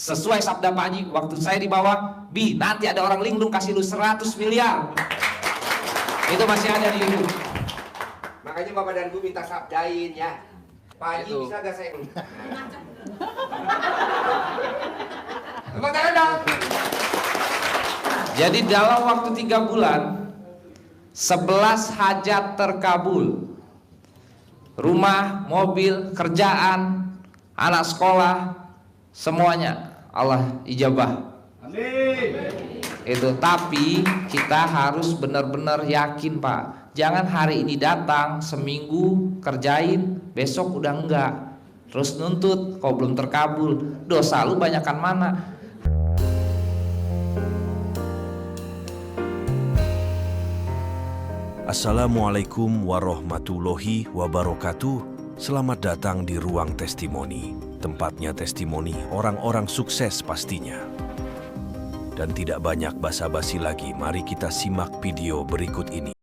Sesuai sabda Pak Haji, waktu saya di bawah, Bi, nanti ada orang linglung kasih lu 100 miliar. Itu masih ada di YouTube. Makanya Bapak dan Bu minta sabdain ya. Pak Haji Itu. bisa gak saya? Tepuk tangan dong. Jadi dalam waktu 3 bulan 11 hajat terkabul. Rumah, mobil, kerjaan, anak sekolah, semuanya Allah ijabah. Amin. Itu, tapi kita harus benar-benar yakin Pak. Jangan hari ini datang, seminggu kerjain, besok udah enggak. Terus nuntut, kok belum terkabul. Dosa lu banyakan mana? Assalamualaikum warahmatullahi wabarakatuh. Selamat datang di Ruang Testimoni. Tempatnya testimoni orang-orang sukses pastinya. Dan tidak banyak basa-basi lagi, mari kita simak video berikut ini.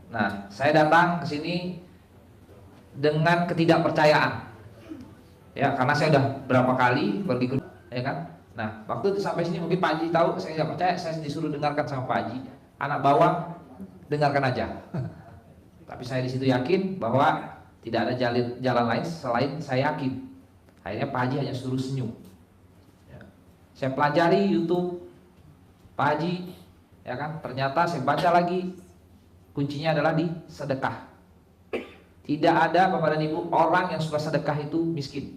Nah, saya datang ke sini dengan ketidakpercayaan. Ya, karena saya udah berapa kali pergi ke, ya kan? Nah, waktu sampai sini mungkin Pak Haji tahu, saya nggak percaya, saya disuruh dengarkan sama Pak Haji. Anak bawang, dengarkan aja. Tapi saya di situ yakin bahwa tidak ada jalan lain selain saya yakin. Akhirnya Pak Haji hanya suruh senyum. Ya. Saya pelajari YouTube Pak Haji, ya kan? Ternyata saya baca lagi, kuncinya adalah di sedekah. Tidak ada Bapak dan Ibu orang yang suka sedekah itu miskin.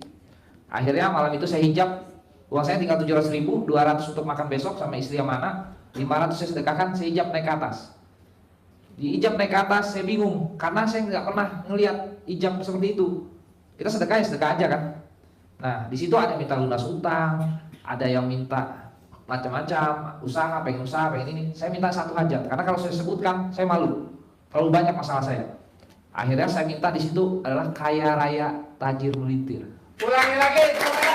Akhirnya malam itu saya hijab. Uang saya tinggal 700.000, 200 untuk makan besok sama istri yang mana, 500 saya sedekahkan, saya hijab naik ke atas. Di hijab naik ke atas saya bingung, karena saya nggak pernah ngelihat hijab seperti itu. Kita sedekah ya sedekah aja kan. Nah di situ ada yang minta lunas utang, ada yang minta macam-macam, usaha, pengen ini. Saya minta satu hajat, karena kalau saya sebutkan saya malu, terlalu banyak masalah saya. Akhirnya saya minta di situ adalah kaya raya tajir melintir. Ulangi lagi, ulangi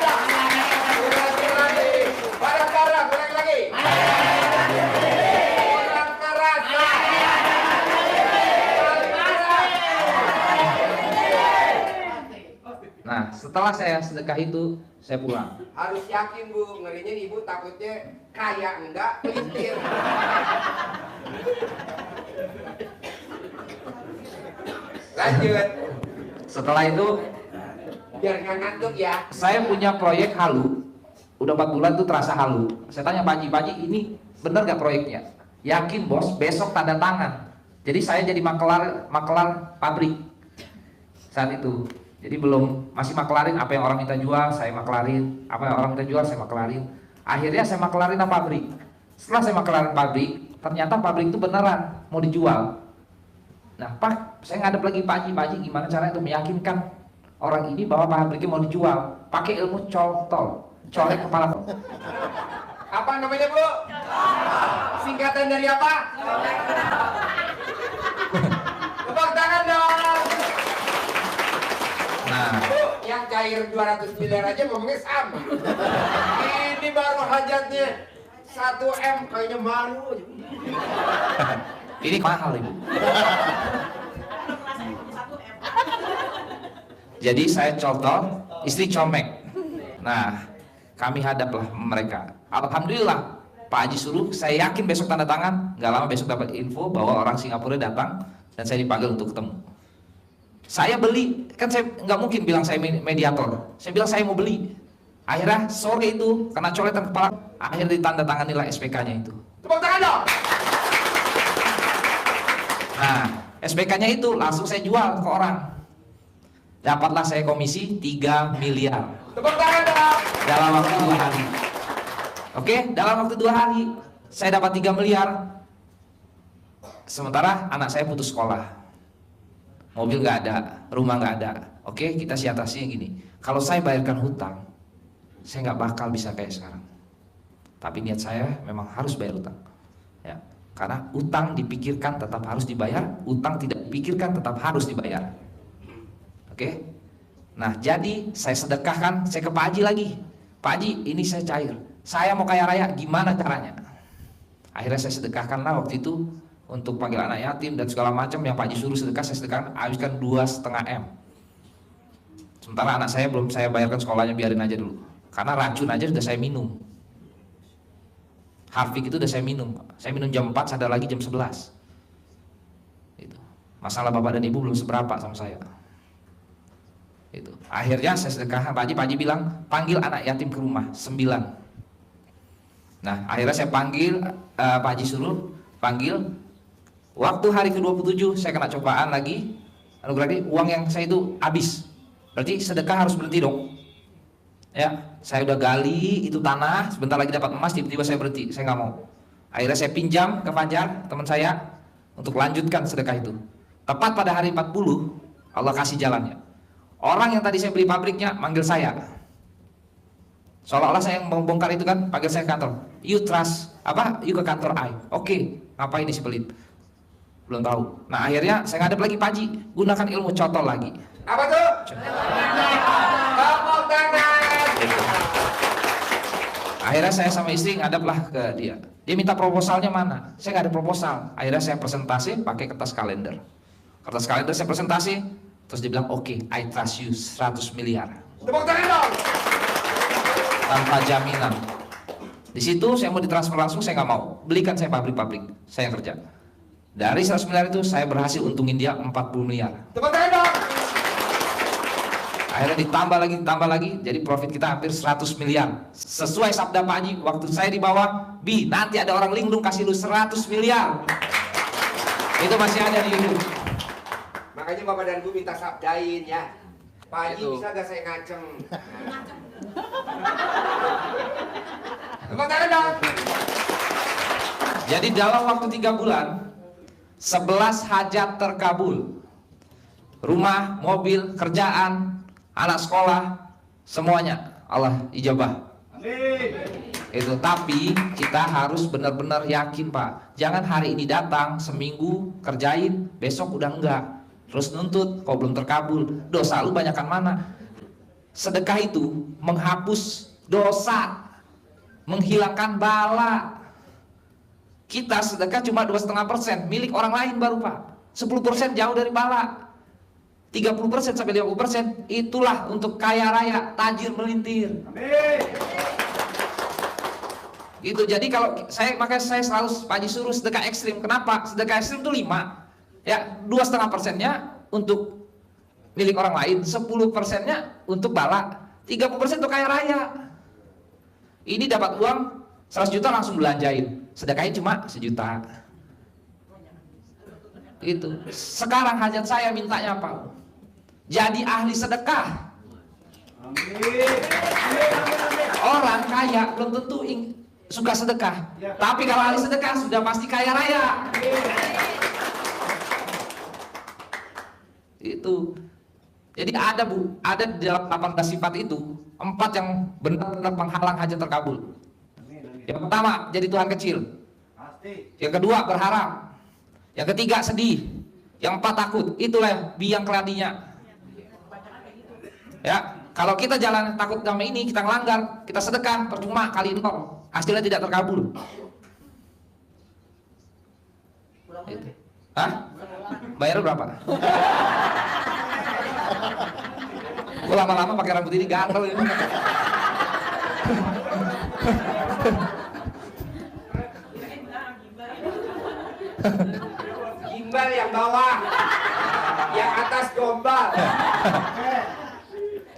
lagi. Barang-barang, ulangi lagi. Nah setelah saya sedekah itu saya pulang. Harus yakin Bu, ngerinya Ibu takutnya kaya enggak, pelintir. Lanjut. Setelah itu Biar nggak ngantuk ya. saya punya proyek halu. Udah 4 bulan tuh terasa halu. Saya tanya Pak Haji, ini bener gak proyeknya? Yakin bos, besok tanda tangan. Jadi saya jadi makelar pabrik saat itu. Jadi masih makelarin apa yang orang minta jual, saya makelarin. Apa yang orang minta jual, saya makelarin. Akhirnya saya makelarin pabrik. Setelah saya makelarin pabrik, ternyata pabrik itu beneran mau dijual. Nah Pak, saya ngadep lagi Pak Haji, gimana caranya untuk meyakinkan orang ini bahwa pabriknya mau dijual? Pakai ilmu colek kepala. Apa namanya Bu? Singkatan dari apa? Tepuk tangan dong. Nah, Bu, yang cair 200 miliar aja ngomongnya sama. Ini baru hajatnya 1 M, kayaknya malu. ini mahal Ibu. Jadi saya contoh, istri comek. Nah, kami hadaplah mereka. Alhamdulillah, Pak Haji suruh, saya yakin besok tanda tangan. Gak lama besok dapat info bahwa orang Singapura datang dan saya dipanggil untuk ketemu. Saya beli, kan saya nggak mungkin bilang saya mediator. Saya bilang saya mau beli. Akhirnya sore itu kena coletan kepala. Akhirnya ditandatanganilah SPK-nya itu. Tepuk tangan dong. Nah, SPK-nya itu langsung saya jual ke orang. Dapatlah saya komisi 3 miliar. Tepuk tangan dong. Dalam waktu 2 hari. Oke, dalam waktu 2 hari saya dapat 3 miliar. Sementara anak saya putus sekolah. Mobil nggak ada, rumah nggak ada. Oke, kita siasatnya gini. Kalau saya bayarkan hutang, saya nggak bakal bisa kayak sekarang. Tapi niat saya memang harus bayar hutang. Ya, karena utang dipikirkan tetap harus dibayar, utang tidak dipikirkan tetap harus dibayar. Oke. Nah, jadi saya sedekahkan, saya ke Pak Haji lagi. Pak Haji, ini saya cair. Saya mau kaya raya, gimana caranya? Akhirnya saya sedekahkanlah waktu itu untuk panggil anak yatim dan segala macam yang Pak Haji suruh sedekah, saya sedekahkan, habiskan 2,5 M. Sementara anak saya belum saya bayarkan sekolahnya, biarin aja dulu. Karena racun aja sudah saya minum. Harvik itu udah saya minum. Saya minum jam 4, sadar lagi jam 11. Itu. Masalah bapak dan ibu belum seberapa sama saya. Itu. Akhirnya saya sedekahkan Pak Haji bilang, panggil anak yatim ke rumah 9. Nah, akhirnya saya panggil, Pak Haji suruh panggil. Waktu hari ke-27 saya kena cobaan lagi. Berarti uang yang saya itu habis. Berarti sedekah harus berhenti dong. Ya, saya udah gali itu tanah, sebentar lagi dapat emas, tiba-tiba saya berhenti, saya nggak mau. Akhirnya saya pinjam ke Fajar, teman saya, untuk lanjutkan sedekah itu. Tepat pada hari 40, Allah kasih jalannya. Orang yang tadi saya beli pabriknya manggil saya. Seolah-olah saya yang membongkar itu kan, panggil saya ke kantor. You trust, you ke kantor I. Oke, ngapain isi pelit? Belum tahu. Nah akhirnya saya ngadep lagi Pak Haji, gunakan ilmu cotol lagi. Apa tuh? Tepuk tangan. Akhirnya saya sama istri ngadeplah ke dia. Dia minta proposalnya mana? Saya nggak ada proposal. Akhirnya saya presentasi pakai kertas kalender. Kertas kalender saya presentasi, terus dia bilang oke, I trust you 100 miliar. Tepuk tangan dong. Tanpa jaminan. Di situ saya mau ditransfer langsung, saya nggak mau. Belikan saya pabrik-pabrik, saya yang kerja. Dari 100 miliar itu saya berhasil untungin dia 40 miliar. Tepuk tangan dong. Akhirnya ditambah lagi, jadi profit kita hampir 100 miliar. Sesuai sabda Pak Haji, waktu saya di bawah, Bi, nanti ada orang linglung kasih lu 100 miliar. Itu masih ada di YouTube. Makanya Bapak dan Bu minta sabdain ya. Pak Haji Itu. bisa gak saya ngaceng? Tepuk tangan dong. Jadi dalam waktu 3 bulan, 11 hajat terkabul. Rumah, mobil, kerjaan, anak sekolah, semuanya Allah ijabah. Itu, tapi kita harus benar-benar yakin Pak. Jangan hari ini datang, seminggu kerjain, besok udah enggak. Terus nuntut, kok belum terkabul. Dosa lu banyakkan mana? Sedekah itu menghapus dosa, menghilangkan bala. Kita sedekah cuma 2,5%, milik orang lain baru Pak. 10% jauh dari bala. 30% sampai 50% itulah untuk kaya raya, tajir melintir. Gitu. Jadi kalau makanya saya selalu Pak Haji suruh sedekah ekstrim. Kenapa? Sedekah ekstrim itu 5. Ya, 2,5%-nya untuk milik orang lain, 10%-nya untuk bala, 30% untuk kaya raya. Ini dapat uang 100 juta langsung belanjain. Sedekahnya cuma 1 juta. Itu. Sekarang hajat saya mintanya apa? Jadi ahli sedekah. Orang kaya belum tentu suka sedekah. Tapi kalau ahli sedekah sudah pasti kaya raya. Itu. Jadi ada Bu, ada di dalam 18 sifat itu 4 yang benar-benar penghalang hajat terkabul. Yang pertama, jadi Tuhan kecil. Yang kedua, berharap. Yang ketiga, sedih. Yang 4, takut. Itulah biang keladinya. Ya, kalau kita jalan takut sama ini, kita ngelanggar, kita sedekah, percuma kali 0, hasilnya tidak terkabul. Gitu. Hah? Bayar berapa? Kok lama-lama pakai rambut ini gatel ini. Gimbal yang bawah, yang atas gombal.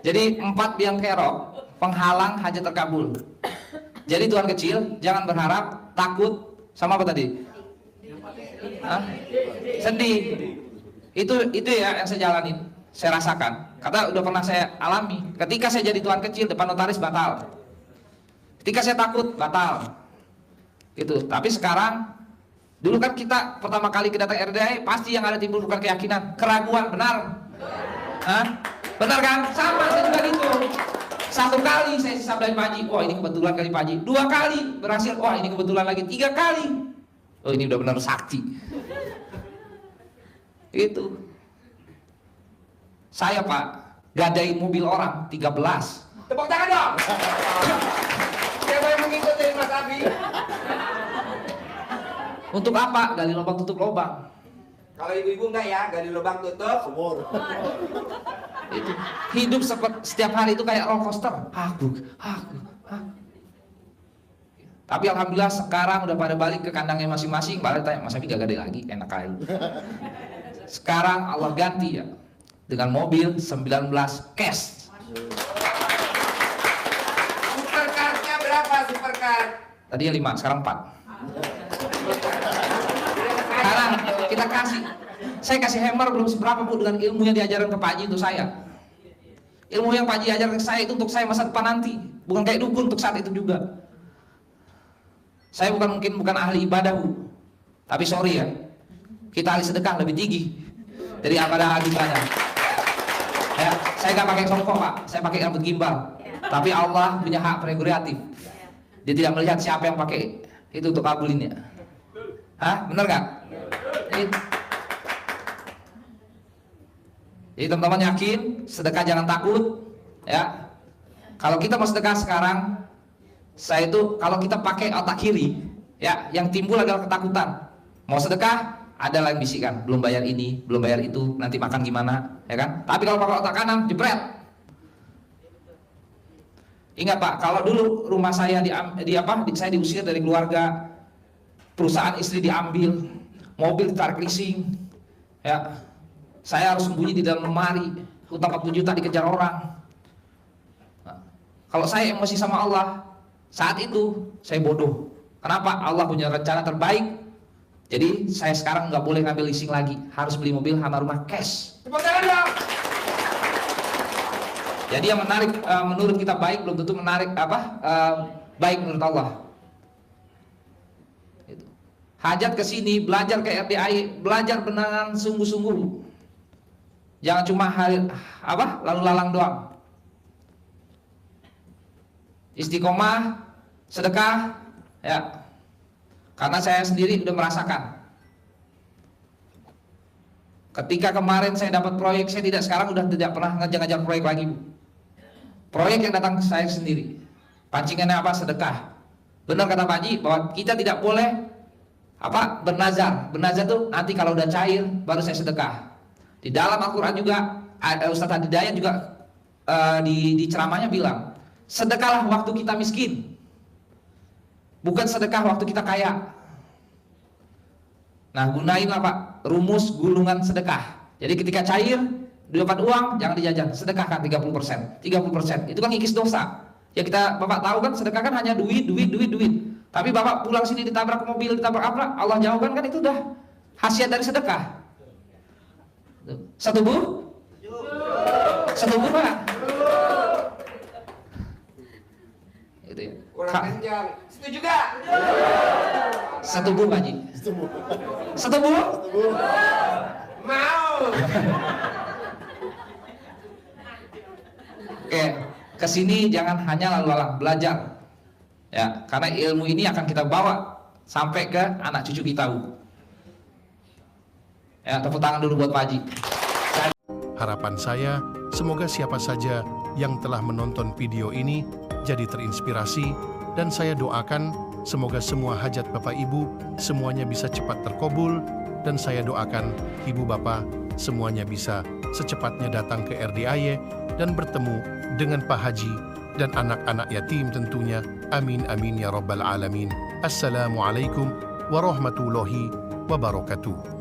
Jadi 4 biang kerok penghalang hajat terkabul. Jadi Tuhan kecil, jangan berharap, takut, sama apa tadi? Hah? Sedih. Itu ya yang saya jalanin, saya rasakan. Karena udah pernah saya alami. Ketika saya jadi Tuhan kecil depan notaris batal. Ketika saya takut batal. Gitu. Tapi sekarang, dulu kan kita pertama kali kita datang RDI pasti yang ada timbul bukan keyakinan, keraguan, benar? Hah? Benar kan? Sama saya juga gitu. 1 kali saya sabdain Pak Haji, wah ini kebetulan kali Pak Haji. 2 kali berhasil, wah ini kebetulan lagi. 3 kali, oh ini udah benar sakti. Itu. Saya Pak, gadain mobil orang 13. Tepuk tangan dong. Siapa yang mengikuti Mas Abi? Untuk apa? Gali lubang tutup lubang. Kalau ibu-ibu enggak ya, gali lubang tutup sumur. Itu hidup setiap hari itu kayak roller coaster. Aku. Tapi alhamdulillah sekarang udah pada balik ke kandangnya masing-masing. Malah tanya, Mas Abi gak gede lagi, enak aja. Sekarang Allah ganti ya dengan mobil 19 cash. Supercar-nya berapa supercar? Tadinya 5, sekarang 4. Sekarang kita saya kasih hammer belum seberapa Bu dengan ilmu yang diajarkan ke Pak Haji untuk saya. Ilmu yang Pak Haji ajarkan ke saya itu untuk saya masa depan nanti, bukan kayak dukun untuk saat itu juga. Saya bukan ahli ibadah Bu, tapi sorry ya, kita ahli sedekah lebih tinggi dari ahli ibadah. Ya, saya nggak pakai songkok Pak, saya pakai rambut gimbal. Tapi Allah punya hak prerogatif. Dia tidak melihat siapa yang pakai itu untuk kabulinnya. Hah, bener nggak? Jadi teman-teman yakin, sedekah jangan takut, ya. Kalau kita mau sedekah sekarang, saya itu kalau kita pakai otak kiri, ya, yang timbul adalah ketakutan. Mau sedekah, ada yang bisikan, belum bayar ini, belum bayar itu, nanti makan gimana, ya kan? Tapi kalau pakai otak kanan, jebret. Ingat Pak, kalau dulu rumah saya saya diusir dari keluarga, perusahaan istri diambil, mobil ditarik leasing, ya. Saya harus sembunyi di dalam lemari, hutang 40 juta dikejar orang. Nah, kalau saya emosi sama Allah, saat itu saya bodoh. Kenapa? Allah punya rencana terbaik. Jadi saya sekarang nggak boleh ngambil leasing lagi, harus beli mobil sama rumah cash. Jadi yang menarik menurut kita baik belum tentu menarik baik menurut Allah. Itu. Hajat ke sini, belajar ke RDI, belajar beneran sungguh-sungguh. Jangan cuma lalu lalang doang. Istiqomah, sedekah, ya. Karena saya sendiri udah merasakan. Ketika kemarin saya dapat proyek, saya sekarang udah tidak pernah ngejar-ngejar proyek lagi, Bu. Proyek yang datang ke saya sendiri. Pancingannya apa? Sedekah. Benar kata Pak Haji bahwa kita tidak boleh bernazar. Bernazar tuh nanti kalau udah cair baru saya sedekah. Di dalam Al-Quran juga Ustadz Hidayat juga di ceramahnya bilang, sedekahlah waktu kita miskin, bukan sedekah waktu kita kaya. Nah, gunainlah Pak rumus gulungan sedekah. Jadi ketika cair dapat uang, jangan dijajan, sedekahkan 30%. 30% itu kan ngikis dosa. Ya Bapak tahu kan sedekah kan hanya duit. Tapi Bapak pulang sini ditabrak mobil, ditabrak apa, Allah jauhkan, kan itu udah khasiat dari sedekah. Setuju? Setuju Pak? Itu ya. Kurang kencang. Setuju gak? Setuju Pak Haji? Setuju? Mau. Oke, kesini jangan hanya lalu-lalang, belajar. Ya, karena ilmu ini akan kita bawa sampai ke anak cucu kita, Bu. Ya, tepuk tangan dulu buat Pak Haji. Harapan saya, semoga siapa saja yang telah menonton video ini jadi terinspirasi, dan saya doakan semoga semua hajat Bapak Ibu semuanya bisa cepat terkabul, dan saya doakan Ibu Bapak semuanya bisa secepatnya datang ke RDIY dan bertemu dengan Pak Haji dan anak-anak yatim tentunya. Amin amin ya rabbal alamin. Assalamualaikum warahmatullahi wabarakatuh.